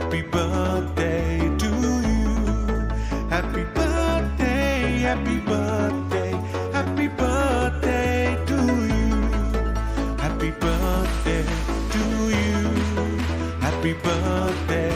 Happy birthday to you. Happy birthday, happy birthday, happy birthday to you. Happy birthday to you. Happy birthday.